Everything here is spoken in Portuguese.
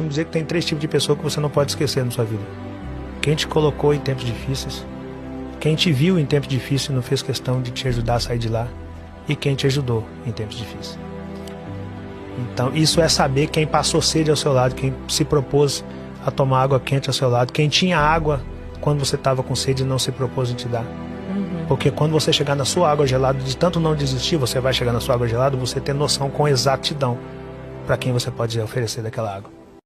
Vamos dizer que tem 3 tipos de pessoa que você não pode esquecer na sua vida. Quem te colocou em tempos difíceis, quem te viu em tempos difíceis e não fez questão de te ajudar a sair de lá, e quem te ajudou em tempos difíceis. Então, isso é saber quem passou sede ao seu lado, quem se propôs a tomar água quente ao seu lado, quem tinha água quando você estava com sede e não se propôs em te dar. Porque quando você chegar na sua água gelada, de tanto não desistir, você vai chegar na sua água gelada, você ter noção com exatidão para quem você pode oferecer daquela água.